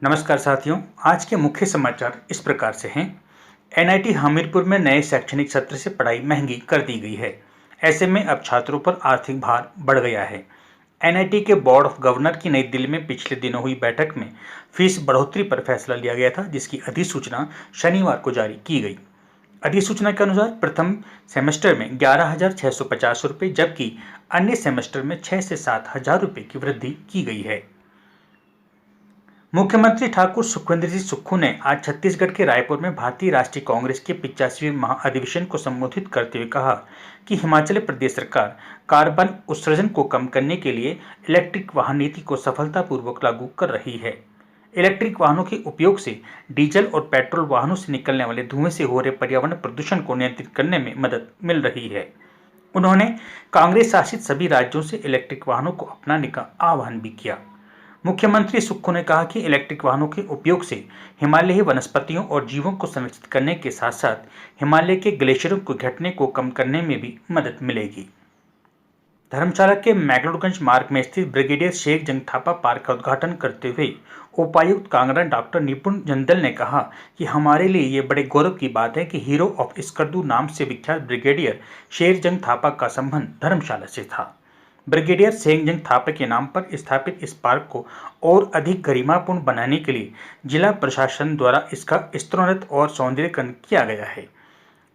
नमस्कार साथियों, आज के मुख्य समाचार इस प्रकार से हैं। एनआईटी हमीरपुर में नए शैक्षणिक सत्र से पढ़ाई महंगी कर दी गई है। ऐसे में अब छात्रों पर आर्थिक भार बढ़ गया है। एनआईटी के बोर्ड ऑफ गवर्नर की नई दिल्ली में पिछले दिनों हुई बैठक में फीस बढ़ोतरी पर फैसला लिया गया था, जिसकी अधिसूचना शनिवार को जारी की गई। अधिसूचना के अनुसार प्रथम सेमेस्टर में 11,650 रुपये, जबकि अन्य सेमेस्टर में 6 से 7,000 रुपये की वृद्धि की गई है। मुख्यमंत्री ठाकुर सुखविंदर सिंह सुक्खू ने आज छत्तीसगढ़ के रायपुर में भारतीय राष्ट्रीय कांग्रेस के 85वें महाअधिवेशन को संबोधित करते हुए कहा कि हिमाचल प्रदेश सरकार कार्बन उत्सर्जन को कम करने के लिए इलेक्ट्रिक वाहन नीति को सफलतापूर्वक लागू कर रही है। इलेक्ट्रिक वाहनों के उपयोग से डीजल और पेट्रोल वाहनों से निकलने वाले धुएं से हो रहे पर्यावरण प्रदूषण को नियंत्रित करने में मदद मिल रही है। उन्होंने कांग्रेस शासित सभी राज्यों से इलेक्ट्रिक वाहनों को अपनाने का आह्वान भी किया। मुख्यमंत्री सुक्खू ने कहा कि इलेक्ट्रिक वाहनों के उपयोग से हिमालयी वनस्पतियों और जीवों को संरक्षित करने के साथ साथ हिमालय के ग्लेशियरों को घटने को कम करने में भी मदद मिलेगी। धर्मशाला के मैगलोडगंज मार्ग में स्थित ब्रिगेडियर शेख जंग थापा पार्क का उद्घाटन करते हुए उपायुक्त कांगड़ा डॉक्टर निपुण जंदल ने कहा कि हमारे लिए ये बड़े गौरव की बात है कि हीरो ऑफ स्कर्दू नाम से विख्यात ब्रिगेडियर शेर जंग थापा का संबंध धर्मशाला से था। ब्रिगेडियर सेंगजंग थापा के नाम पर स्थापित इस पार्क को और अधिक गरिमापूर्ण बनाने के लिए जिला प्रशासन द्वारा इसका स्तरोन्नत और सौंदर्यीकरण किया गया है।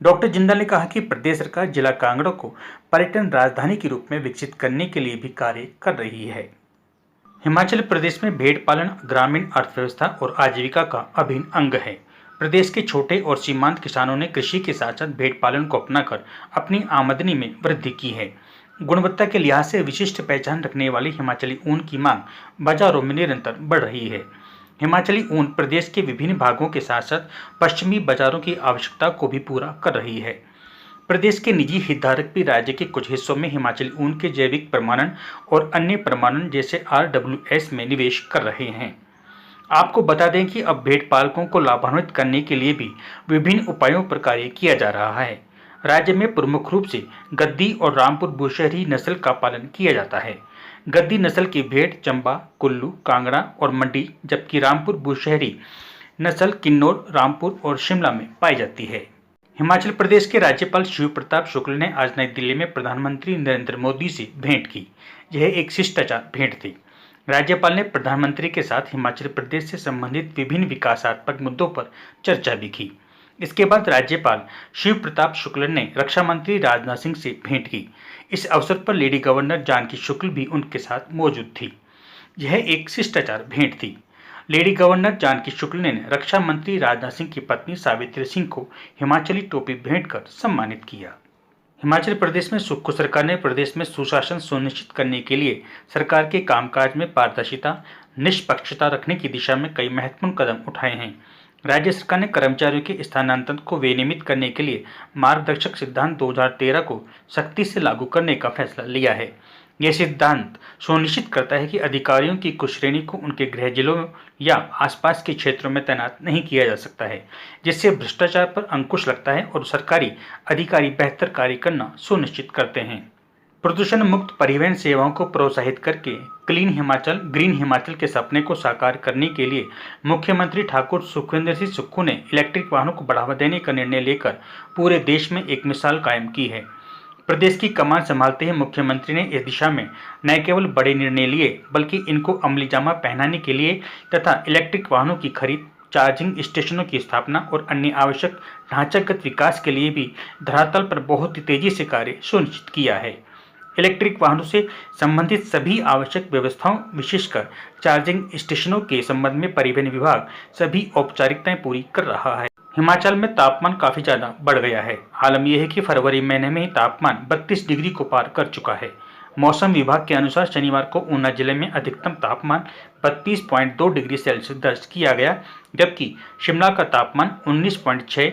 डॉक्टर जिंदल ने कहा कि प्रदेश सरकार जिला कांगड़ा को पर्यटन राजधानी के रूप में विकसित करने के लिए भी कार्य कर रही है। हिमाचल प्रदेश में भेड़ पालन ग्रामीण अर्थव्यवस्था और आजीविका का अभिन्न अंग है। प्रदेश के छोटे और सीमांत किसानों ने कृषि के साथ साथ भेड़ पालन को अपनाकर अपनी आमदनी में वृद्धि की है। गुणवत्ता के लिहाज से विशिष्ट पहचान रखने वाली हिमाचली ऊन की मांग बाजारों में निरंतर बढ़ रही है। हिमाचली ऊन प्रदेश के विभिन्न भागों के साथ साथ पश्चिमी बाजारों की आवश्यकता को भी पूरा कर रही है। प्रदेश के निजी हितधारक भी राज्य के कुछ हिस्सों में हिमाचली ऊन के जैविक प्रमाणन और अन्य प्रमाणन जैसे RWS में निवेश कर रहे हैं। आपको बता दें कि अब भेड़ पालकों को लाभान्वित करने के लिए भी विभिन्न उपायों पर कार्य किया जा रहा है। राज्य में प्रमुख रूप से गद्दी और रामपुर बुशहरी नस्ल का पालन किया जाता है। गद्दी नस्ल की भेड़ चंबा, कुल्लू, कांगड़ा और मंडी, जबकि रामपुर बुशहरी नस्ल किन्नौर, रामपुर और शिमला में पाई जाती है। हिमाचल प्रदेश के राज्यपाल शिव प्रताप शुक्ल ने आज नई दिल्ली में प्रधानमंत्री नरेंद्र मोदी से भेंट की। यह एक शिष्टाचार भेंट थी। राज्यपाल ने प्रधानमंत्री के साथ हिमाचल प्रदेश से संबंधित विभिन्न विकासात्मक मुद्दों पर चर्चा भी की। इसके बाद राज्यपाल शिव प्रताप शुक्ल ने रक्षा मंत्री राजनाथ सिंह से भेंट की। इस अवसर पर लेडी गवर्नर जानकी शुक्ल भी उनके साथ मौजूद थी। यह एक शिष्टाचार भेंट थी। लेडी गवर्नर जानकी शुक्ल ने रक्षा मंत्री राजनाथ सिंह की पत्नी सावित्री सिंह को हिमाचली टोपी भेंट कर सम्मानित किया। हिमाचल प्रदेश में सुक्खू सरकार ने प्रदेश में सुशासन सुनिश्चित करने के लिए सरकार के कामकाज में पारदर्शिता, निष्पक्षता रखने की दिशा में कई महत्वपूर्ण कदम उठाए हैं। राज्य सरकार ने कर्मचारियों के स्थानांतरण को विनियमित करने के लिए मार्गदर्शक सिद्धांत 2013 को सख्ती से लागू करने का फैसला लिया है। यह सिद्धांत सुनिश्चित करता है कि अधिकारियों की कुछ श्रेणी को उनके गृह जिलों या आसपास के क्षेत्रों में तैनात नहीं किया जा सकता है, जिससे भ्रष्टाचार पर अंकुश लगता है और सरकारी अधिकारी बेहतर कार्य करना सुनिश्चित करते हैं। प्रदूषण मुक्त परिवहन सेवाओं को प्रोत्साहित करके क्लीन हिमाचल, ग्रीन हिमाचल के सपने को साकार करने के लिए मुख्यमंत्री ठाकुर सुखविंदर सिंह सुक्खू ने इलेक्ट्रिक वाहनों को बढ़ावा देने का निर्णय लेकर पूरे देश में एक मिसाल कायम की है। प्रदेश की कमान संभालते ही मुख्यमंत्री ने इस दिशा में न केवल बड़े निर्णय लिए, बल्कि इनको अमलीजामा पहनाने के लिए तथा इलेक्ट्रिक वाहनों की खरीद, चार्जिंग स्टेशनों की स्थापना और अन्य आवश्यक ढांचागत विकास के लिए भी धरातल पर बहुत तेजी से कार्य सुनिश्चित किया है। इलेक्ट्रिक वाहनों से संबंधित सभी आवश्यक व्यवस्थाओं, विशेषकर चार्जिंग स्टेशनों के संबंध में परिवहन विभाग सभी औपचारिकताएं पूरी कर रहा है। हिमाचल में तापमान काफी ज्यादा बढ़ गया है। आलम यह है कि फरवरी महीने में ही तापमान 32 डिग्री को पार कर चुका है। मौसम विभाग के अनुसार शनिवार को ऊना जिले में अधिकतम तापमान 32.2 डिग्री सेल्सियस दर्ज किया गया, जबकि शिमला का तापमान 19.6,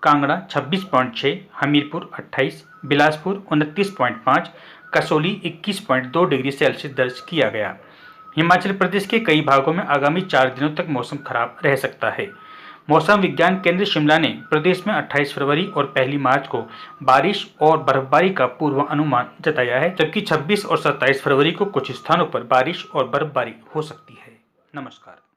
कांगड़ा 26.6, हमीरपुर 28, बिलासपुर 29.5, कसौली 21.2 डिग्री सेल्सियस दर्ज किया गया। हिमाचल प्रदेश के कई भागों में आगामी 4 दिनों तक मौसम खराब रह सकता है। मौसम विज्ञान केंद्र शिमला ने प्रदेश में 28 फरवरी और 1 मार्च को बारिश और बर्फबारी का पूर्व अनुमान जताया है, जबकि 26 और 27 फरवरी को कुछ स्थानों पर बारिश और बर्फबारी हो सकती है। नमस्कार।